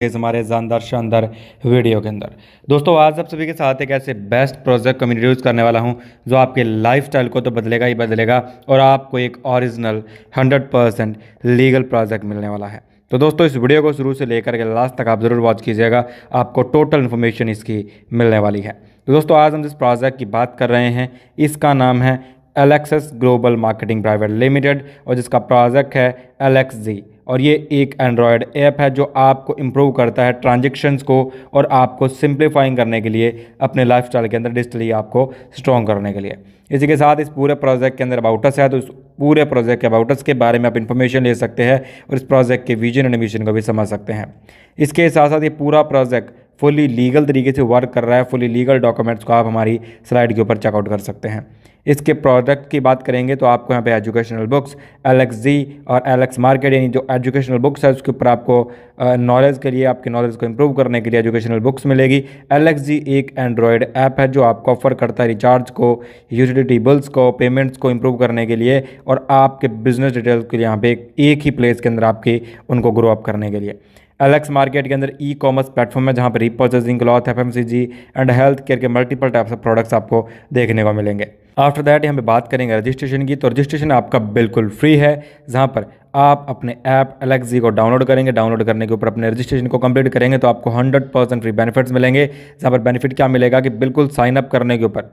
इस हमारे जानदार शानदार वीडियो के अंदर दोस्तों आज आप सभी के साथ एक ऐसे बेस्ट प्रोजेक्ट को मैं इंट्रोड्यूस करने वाला हूं जो आपके लाइफस्टाइल को तो बदलेगा ही बदलेगा और आपको एक ओरिजिनल 100% लीगल प्रोजेक्ट मिलने वाला है। तो दोस्तों इस वीडियो को शुरू से लेकर के लास्ट तक आप ज़रूर वॉच कीजिएगा, आपको टोटल इन्फॉर्मेशन इसकी मिलने वाली है। तो दोस्तों आज हम जिस प्रोजेक्ट की बात कर रहे हैं इसका नाम है एलेक्सस ग्लोबल मार्केटिंग प्राइवेट लिमिटेड और जिसका प्रोजेक्ट है एलेक्सजी और ये एक एंड्रॉयड ऐप है जो आपको इम्प्रूव करता है ट्रांजेक्शन्स को और आपको सिंप्लीफाइंग करने के लिए अपने लाइफस्टाइल के अंदर डिजिटली आपको स्ट्रॉन्ग करने के लिए। इसी के साथ इस पूरे प्रोजेक्ट के अंदर अबाउटस है, तो इस पूरे प्रोजेक्ट के अबाउटस के बारे में आप इन्फॉर्मेशन ले सकते हैं और इस प्रोजेक्ट के विजन एंड मिशन को भी समझ सकते हैं। इसके साथ साथ ये पूरा प्रोजेक्ट फुली लीगल तरीके से वर्क कर रहा है। फुली लीगल डॉक्यूमेंट्स को आप हमारी स्लाइड के ऊपर चेकआउट कर सकते हैं। इसके प्रोडक्ट की बात करेंगे तो आपको यहाँ पे एजुकेशनल बुक्स एलेक्सजी और एलेक्स मार्केट यानी जो एजुकेशनल बुक्स है उसके ऊपर आपको नॉलेज के लिए, आपके नॉलेज को इंप्रूव करने के लिए एजुकेशनल बुक्स मिलेगी। एलेक्सजी एक एंड्रॉयड ऐप है जो आपको ऑफर करता है रिचार्ज को, यूटिलिटी बिल्स को, पेमेंट्स को इंप्रूव करने के लिए और आपके बिजनेस डिटेल्स के लिए यहाँ पे एक ही प्लेस के अंदर आपके उनको ग्रो अप करने के लिए। एलेक्स मार्केट के अंदर ई कॉमर्स प्लेटफॉर्म है जहाँ पर repurchasing, cloth, FMCG and health care के मल्टीपल टाइप्स ऑफ प्रोडक्ट्स आपको देखने को मिलेंगे। आफ्टर दैट यहाँ पे बात करेंगे रजिस्ट्रेशन की, तो रजिस्ट्रेशन आपका बिल्कुल फ्री है जहाँ पर आप अपने ऐप एलेक्सजी को डाउनलोड करेंगे। डाउनलोड करने के ऊपर अपने रजिस्ट्रेशन को कंप्लीट करेंगे तो आपको 100% फ्री बेनिफिट्स मिलेंगे। जहाँ पर बेनिफिट क्या मिलेगा कि बिल्कुल साइन अप करने के ऊपर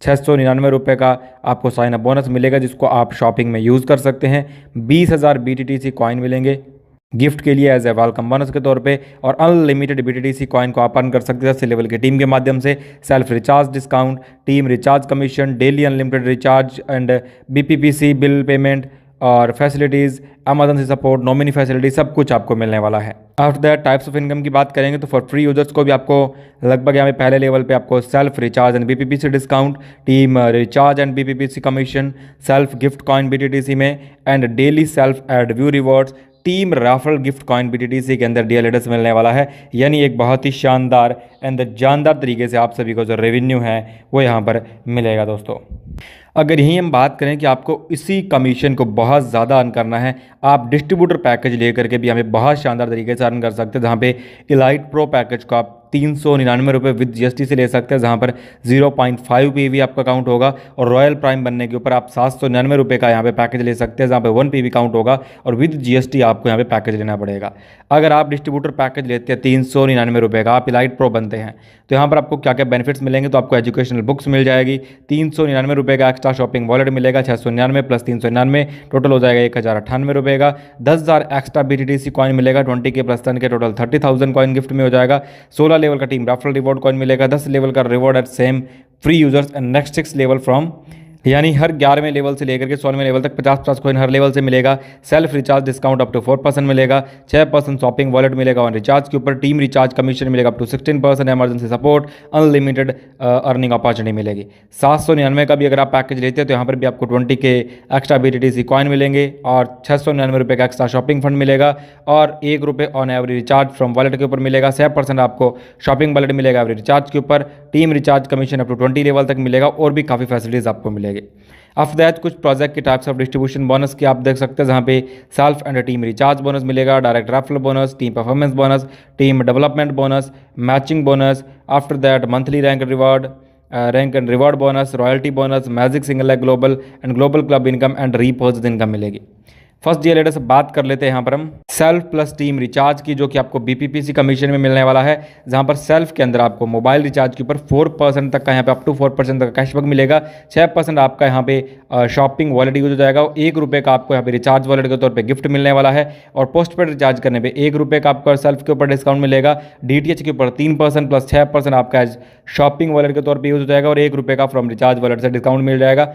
699 का आपको साइन अप बोनस मिलेगा जिसको आप शॉपिंग में यूज़ कर सकते हैं। 20,000 BTTC कॉइन मिलेंगे गिफ्ट के लिए एज ए वेलकम बोनस के तौर पे और अनलिमिटेड BTTC कॉइन को आप अर्न कर सकते हैं लेवल की टीम के माध्यम से। Self recharge discount, team recharge commission, daily unlimited recharge and BPPC bill payment और facilities, emergency support, nominee facility, सब कुछ आपको मिलने वाला है। After that types of income की बात करेंगे तो फॉर फ्री यूजर्स को भी आपको लगभग यहाँ पे पहले लेवल पे आपको self recharge and BPPC discount, team recharge and BPPC commission, self gift coin BTTC में and daily self add view rewards, team Rafale gift coin BTTC के अंदर DLS मिलने वाला है। यानी एक बहुत ही शानदार एंड जानदार तरीके से आप सभी को जो रेवेन्यू है वो यहाँ पर मिलेगा। दोस्तों अगर यहीं हम बात करें कि आपको इसी कमीशन को बहुत ज़्यादा अर्न करना है, आप डिस्ट्रीब्यूटर पैकेज लेकर के भी हमें बहुत शानदार तरीके से अर्न कर सकते हैं। जहाँ पे इलाइट प्रो पैकेज को आप 399 विद GST से ले सकते हैं जहाँ पर 0.5 PV आपका काउंट होगा और रॉयल प्राइम बनने के ऊपर आप 799 का यहाँ पे पैकेज ले सकते हैं जहाँ पे 1 PV काउंट होगा और विद GST आपको यहाँ पे पैकेज लेना पड़ेगा। अगर आप डिस्ट्रीब्यूटर पैकेज लेते हैं 399 का, आप इलाइट प्रो बनते हैं तो यहाँ पर आपको क्या क्या बेनिफिट्स मिलेंगे, तो आपको एजुकेशनल बुक्स मिल जाएगी, 399 का एक्स्ट्रा शॉपिंग वॉलेट मिलेगा, 699 प्लस 399 टोटल हो जाएगा 1,098 का, 10,000 एक्स्ट्रा BTTC कॉइन मिलेगा, 20K प्लस 10 के टोटल 30,000 कॉइन गिफ्ट में हो जाएगा, 16 लेवल का टीम राफल रिवॉर्ड कॉइन मिलेगा, 10 लेवल का reward at same free users and next 6 level from यानी हर 11वें लेवल से लेकर के 16वें लेवल तक 50 कॉइन हर लेवल से मिलेगा। Self recharge discount up to 4% मिलेगा, 6% शॉपिंग वॉलेट मिलेगा ऑन रिचार्ज के ऊपर, टीम रिचार्ज कमीशन मिलेगा up to 16%, emergency support, unlimited earning opportunity मिलेगी। 799 का भी अगर आप पैकेज लेते हैं तो यहाँ पर भी आपको 20K एक्स्ट्रा BTTC कॉइन मिलेंगे और 699 का एक्स्ट्रा शॉपिंग फंड मिलेगा और ₹1 on every recharge from wallet के ऊपर मिलेगा, 6% आपको शॉपिंग वॉलेट मिलेगा एवरी रिचार्ज के ऊपर, team recharge commission up to 20 level तक मिलेगा और भी काफ़ी फैसिलिटीज़ आपको मिलेगी। आफ्टर दैट कुछ प्रोजेक्ट के टाइप्स ऑफ डिस्ट्रीब्यूशन बोनस के आप देख सकते हैं जहाँ पे self and team recharge bonus मिलेगा, direct referral bonus, team performance bonus, team development bonus, matching bonus, after that monthly rank and reward bonus, royalty bonus, magic single leg global and global club income and repurchase income मिलेगी। First DLS से बात कर लेते हैं यहाँ पर हम self plus team recharge की, जो कि आपको BPPC कमीशन में मिलने वाला है। जहाँ पर सेल्फ के अंदर आपको मोबाइल रिचार्ज के ऊपर 4% तक का यहाँ पे अप टू 4% तक का कैशबैक मिलेगा, 6% आपका यहाँ पे शॉपिंग वॉलेट यूज हो जाएगा, ₹1 का आपको यहाँ पे रिचार्ज वॉलेट के तौर पे गिफ्ट मिलने वाला है और पोस्ट पेड रिचार्ज करने पे ₹1 का आपका सेल्फ के ऊपर डिस्काउंट मिलेगा, DTH के ऊपर 3% प्लस 6% आपका शॉपिंग वॉलेट के तौर पर यूज हो जाएगा और ₹1 का फ्रॉम रिचार्ज वॉलेट से डिस्काउंट मिल जाएगा।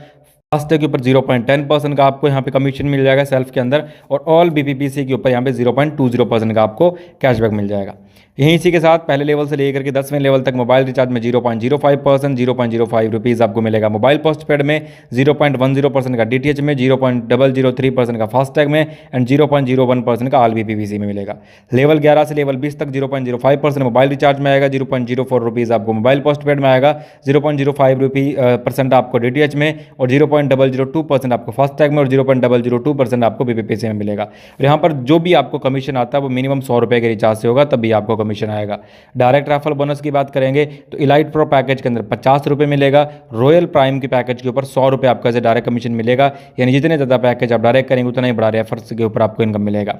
फास्टैग के ऊपर 0.10% का आपको यहाँ पे कमीशन मिल जाएगा सेल्फ के अंदर और ऑल BPPC के ऊपर यहाँ पे 0.20% का आपको कैशबैक मिल जाएगा। यहीं इसी के साथ पहले लेवल से लेकर के 10वें लेवल तक मोबाइल रिचार्ज में 0.05%, 0.05 रुपीज़ आपको मिलेगा मोबाइल पोस्टपेड में, 0.10% का DTH में, 0.003% का फास्टैग में एंड 0.01% का आलवी PVC में मिलेगा। लेवल 11 से लेवल 20 तक 0.05% मोबाइल रिचार्ज में आएगा, 0.04 रुपीज़ आपको मोबाइल पोस्टपेड में आएगा, 0.05% आपको DTH में और 0.002% आपको फास्टैग में और 0.002% आपको BPPC में मिलेगा। और यहाँ पर जो भी आपको कमीशन आता है वो मिनिमम 100 रुपये के रिचार्ज से होगा, तभी आपको कमीशन आएगा। डायरेक्ट रेफरल बोनस की बात करेंगे तो इलाइट प्रो पैकेज के अंदर 50 रुपये मिलेगा, रॉयल प्राइम के पैकेज के ऊपर 100 रुपये आपका से डायरेक्ट कमीशन मिलेगा, यानी जितने ज़्यादा पैकेज आप डायरेक्ट करेंगे उतना ही बड़ा रेफर्स के ऊपर आपको इनकम मिलेगा।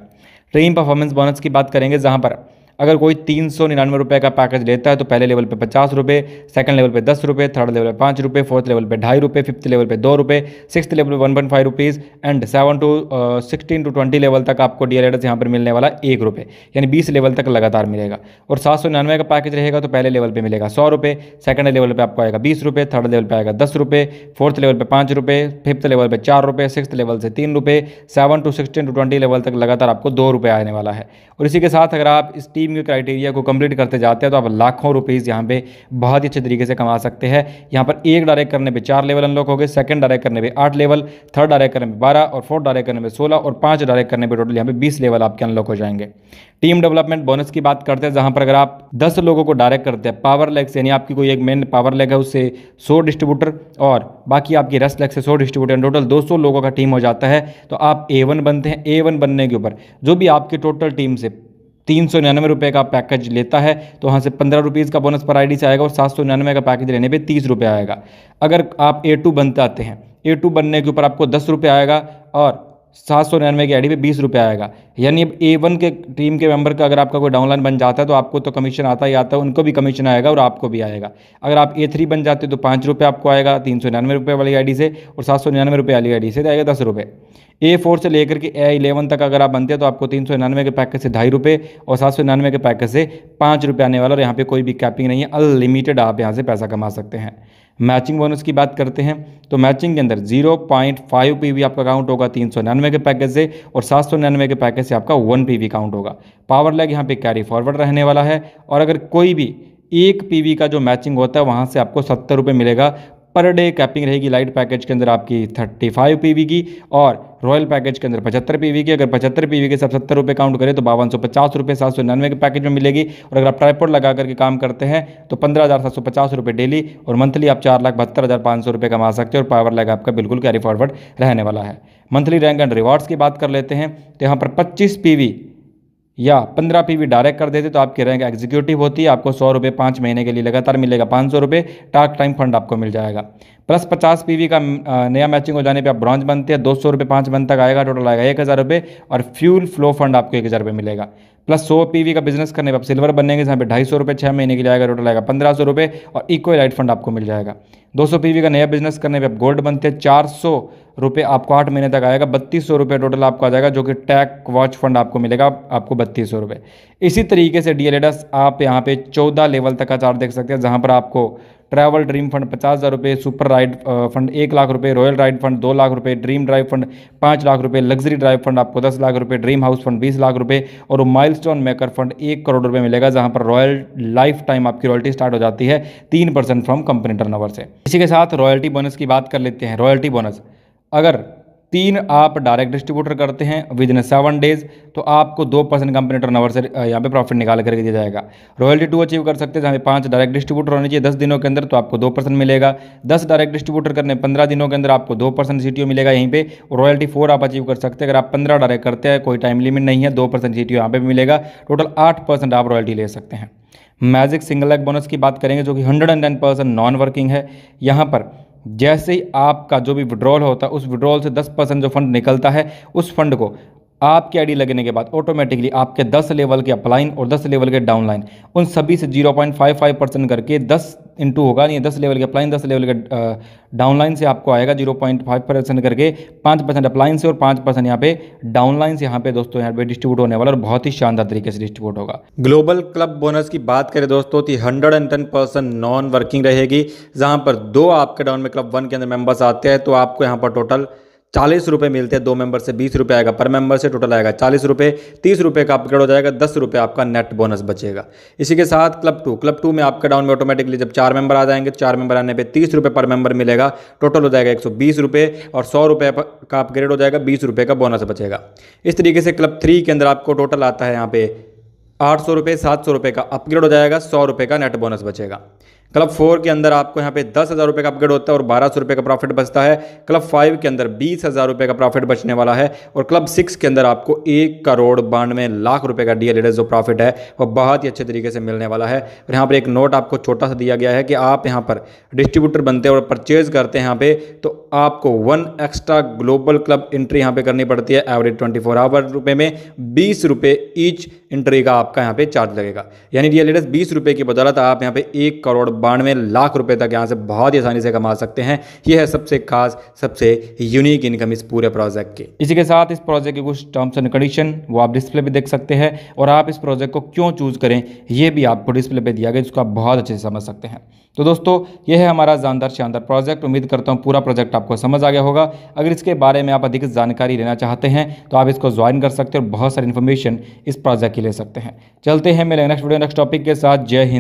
टीम परफॉर्मेंस बोनस की बात करेंगे, जहाँ पर अगर कोई 399 रुपये का पैकेज लेता है तो पहले लेवल पे 50 रुपये, सेकंड लेवल पे 10 रुपये, थर्ड लेवल पे 5 रुपये, फोर्थ लेवल पे 2.5 रुपये, फिफ्थ लेवल पे 2 रुपये, सिक्स्थ लेवल पे 1.5 रुपीज़ एंड 16 to 20 लेवल तक आपको DLS यहाँ पर मिलने वाला 1 रुपये, यानी 20 लेवल तक लगातार मिलेगा। और 799 का पैकेज रहेगा तो पहले लेवल पर मिलेगा 100 रुपये, सेकंड लेवल पर आपको आएगा 20 रुपये, थर्ड लेवल पर आएगा 10 रुपये, फोर्थ लेवल पर 5 रुपये, फिफ्थ लेवल पर 4 रुपये, सिक्स्थ लेवल से 3 रुपये, 7 to 16 to 20 लेवल तक लगातार आपको 2 रुपये आने वाला है। और इसी के साथ अगर आप इस टीम के क्राइटेरिया को कंप्लीट करते जाते हैं तो आप लाखों रुपीस यहाँ पे बहुत ही अच्छे तरीके से कमा सकते हैं। यहाँ पर एक डायरेक्ट करने पे 4 लेवल अनलॉक हो गए, सेकंड डायरेक्ट करने पे 8 लेवल, थर्ड डायरेक्ट करने पे 12 और फोर्थ डायरेक्ट करने पे 16 और 5 डायरेक्ट करने पे टोटल यहाँ पे 20 लेवल आपके अनलॉक हो जाएंगे। टीम डेवलपमेंट बोनस की बात करते हैं, जहाँ पर अगर आप 10 लोगों को डायरेक्ट करते हैं पावर लेग से, यानी आपकी कोई एक मेन पावर लेग है उससे 100 डिस्ट्रीब्यूटर और बाकी आपकी रेस्ट लेग से 100 डिस्ट्रीब्यूटर, टोटल 200 लोगों का टीम हो जाता है तो आप A1 बनते हैं। A1 बनने के ऊपर जो भी आपके टोटल टीम से 399 रुपये का पैकेज लेता है तो वहाँ से 15 रुपीज़ का बोनस पर आईडी से आएगा और 799 का पैकेज लेने पे 30 रुपये आएगा। अगर आप A2 बनते आते हैं, A2 बनने के ऊपर आपको 10 रुपये आएगा और 799 की आईडी पे 20 रुपये आएगा। यानी अब A1 के टीम के मेंबर का अगर आपका कोई डाउनलाइन बन जाता है तो आपको तो कमीशन आता ही आता है, उनको भी कमीशन आएगा और आपको भी आएगा। अगर आप A3 बन जाते हो तो 5 रुपये आपको आएगा 399 रुपये वाली आईडी से और 799 रुपये वाली आईडी से आएगा 10 रुपये। A4 से लेकर के A11 तक अगर आप बनते हैं तो आपको 399 के पैकेज से 2.5 रुपये और 799 के पैकेज से 5 रुपये आने वाला और यहाँ पे कोई भी कैपिंग नहीं है, अनलिमिटेड आप यहाँ से पैसा कमा सकते हैं। मैचिंग बोनस की बात करते हैं तो मैचिंग के अंदर 0.5 PV आपका काउंट होगा 399 के पैकेज से और 799 के पैकेज से आपका 1 PV काउंट होगा। पावर लैग यहाँ पे कैरी फॉरवर्ड रहने वाला है और अगर कोई भी 1 PV का जो मैचिंग होता है वहाँ से आपको 70 रुपये मिलेगा पर डे। कैपिंग रहेगी लाइट पैकेज के अंदर आपकी 35 PV की और रॉयल पैकेज के अंदर 75 PV की। अगर 75 PV के सब 70 रुपये काउंट करें तो 5250 रुपये 799 के पैकेज में मिलेगी। और अगर आप ट्राइपॉड लगा करके काम करते हैं तो 15,750 रुपये डेली और मंथली आप 4,72,500 रुपये कमा सकते हैं और पावर लैग आपका बिल्कुल कैरी फॉरवर्ड रहने वाला है। मंथली रैंक एंड रिवार्ड्स की बात कर लेते हैं तो यहाँ पर 25 PV या 15 PV डायरेक्ट कर देते तो आपकी रैंक एग्जीक्यूटिव होती है, आपको 100 रुपये 5 महीने के लिए लगातार मिलेगा, 500 रुपये टास्क टाइम फंड आपको मिल जाएगा। प्लस 50 PV का नया मैचिंग हो जाने पे आप ब्रॉन्ज बनते हैं, 200 रुपये 5 मंथ तक आएगा, टोटल आएगा 1000 रुपये और फ्यूल फ्लो फंड आपको 1000 रुपये मिलेगा। प्लस 100 PV का बिजनेस करने पर आप सिल्वर बनेंगे, जहाँ पे 250 रुपये 6 महीने के लिए आएगा, टोटल आएगा 1500 रुपये और इको लाइट फंड आपको मिल जाएगा। 200 PV का नया बिजनेस करने पे आप गोल्ड बनते हैं, 400 रुपये आपको 8 महीने तक आएगा, 3200 रुपये टोटल आपको आ जाएगा, जो कि टैग वॉच फंड आपको मिलेगा आपको 3200 रुपये। इसी तरीके से DLS आप यहाँ पे 14 लेवल तक का चार्ट देख सकते हैं, जहाँ पर आपको ट्रैवल ड्रीम फंड 50,000 रुपये, सुपर राइड फंड 1 लाख रुपये, रॉयल राइड फंड 2 लाख रुपये, ड्रीम ड्राइव फंड 5 लाख रुपये, लग्जरी ड्राइव फंड आपको 10 लाख रुपये, ड्रीम हाउस फंड 20 लाख रुपये और माइलस्टोन मेकर फंड 1 करोड़ रुपये मिलेगा, जहां पर रॉयल लाइफ टाइम आपकी रॉयल्टी स्टार्ट हो जाती है 3% फ्रॉम कंपनी टर्नओवर से। इसी के साथ रॉयल्टी बोनस की बात कर लेते हैं। रॉयल्टी बोनस अगर 3 आप डायरेक्ट डिस्ट्रीब्यूटर करते हैं विद इन 7 डेज तो आपको 2% कंपनी टर्नओवर से यहाँ पे प्रॉफिट निकाल करके दिया जाएगा। रॉयल्टी 2 अचीव कर सकते हैं, जहाँ पे 5 डायरेक्ट डिस्ट्रीब्यूटर होने चाहिए 10 दिनों के अंदर, तो आपको 2% मिलेगा। 10 डायरेक्ट डिस्ट्रीब्यूटर करने 15 दिनों के अंदर आपको 2% CTO मिलेगा यहीं पे। रॉयल्टी 4 आप अचीव कर सकते हैं अगर आप 15 डायरेक्ट करते हैं, कोई टाइम लिमिट नहीं है, 2% CTO यहाँ पे भी मिलेगा, टोटल 8% आप रॉयल्टी ले सकते हैं। मैजिक सिंगल लेग बोनस की बात करेंगे जो कि 110% नॉन वर्किंग है। यहाँ पर जैसे ही आपका जो भी विड्रॉल होता है उस विड्रॉल से 10% जो फंड निकलता है उस फंड को आपकी आईडी लगने के बाद ऑटोमेटिकली आपके 10 लेवल के अपलाइन और 10 लेवल के डाउनलाइन उन सभी से 0.55% करके 10 इंटू होगा, नहीं 10 लेवल के अपलाइन 10 लेवल के डाउनलाइन से आपको आएगा 0.5% करके 5% अपलाइन से और 5% यहाँ पे डाउनलाइन से यहाँ पे दोस्तों यहाँ पे डिस्ट्रीब्यूट होने वाला और बहुत ही शानदार तरीके से डिस्ट्रीब्यूट होगा। ग्लोबल क्लब बोनस की बात करें दोस्तों तो 110% नॉन वर्किंग रहेगी, जहाँ पर 2 आपके डाउन में क्लब 1 के अंदर मेंबर्स आते हैं तो आपको यहाँ पर टोटल ₹40 मिलते हैं 2 मेंबर से, ₹20 आएगा पर मेंबर से, टोटल आएगा ₹40, ₹30 का अपग्रेड हो जाएगा, ₹10 आपका नेट बोनस बचेगा। इसी के साथ क्लब टू में आपका डाउन में ऑटोमेटिकली जब 4 मेंबर आ जाएंगे, 4 मेंबर आने पे ₹30 पर मेंबर मिलेगा, टोटल हो जाएगा ₹120 और ₹100 का अपग्रेड हो जाएगा, ₹20 का बोनस बचेगा। इस तरीके से क्लब 3 के अंदर आपको टोटल आता है यहाँ पे ₹800, ₹700 का अपग्रेड हो जाएगा, ₹100 का नेट बोनस बचेगा। क्लब 4 के अंदर आपको यहाँ पे ₹10,000 का अपग्रेड होता है और ₹1200 का प्रॉफिट बचता है। क्लब 5 के अंदर ₹20,000 का प्रॉफिट बचने वाला है और क्लब 6 के अंदर आपको ₹1,92,00,000 का DLAs जो प्रॉफिट है वो बहुत ही अच्छे तरीके से मिलने वाला है। और यहाँ पर एक नोट आपको छोटा सा दिया गया है कि आप यहाँ पर डिस्ट्रीब्यूटर बनते हैं और परचेज करते हैं यहाँ पे, तो आपको 1 एक्स्ट्रा ग्लोबल क्लब एंट्री यहाँ पे करनी पड़ती है एवरेज 24 आवर रुपये में, ₹20 ईच एंट्री का आपका यहाँ पे चार्ज लगेगा। यानी DLAs ₹20 की बदौलत आप यहाँ पे ₹1,92,00,000 तक यहाँ से बहुत ही आसानी से कमा सकते हैं। यह है सबसे खास, सबसे यूनिक इनकम इस पूरे प्रोजेक्ट की। इसी के साथ इस प्रोजेक्ट के कुछ टर्म्स एंड कंडीशन वो आप डिस्प्ले पे देख सकते हैं और आप इस प्रोजेक्ट को क्यों चूज करें ये भी आपको डिस्प्ले पे दिया गया, जिसको आप बहुत अच्छे से समझ सकते हैं। तो दोस्तों यह है हमारा जानदार शानदार प्रोजेक्ट। उम्मीद करता हूँ पूरा प्रोजेक्ट आपको समझ आ गया होगा। अगर इसके बारे में आप अधिक जानकारी लेना चाहते हैं तो आप इसको ज्वाइन कर सकते हैं और बहुत सारी इन्फॉर्मेशन इस प्रोजेक्ट की ले सकते हैं। चलते हैं मेरे नेक्स्ट वीडियो नेक्स्ट टॉपिक के साथ। जय हिंद।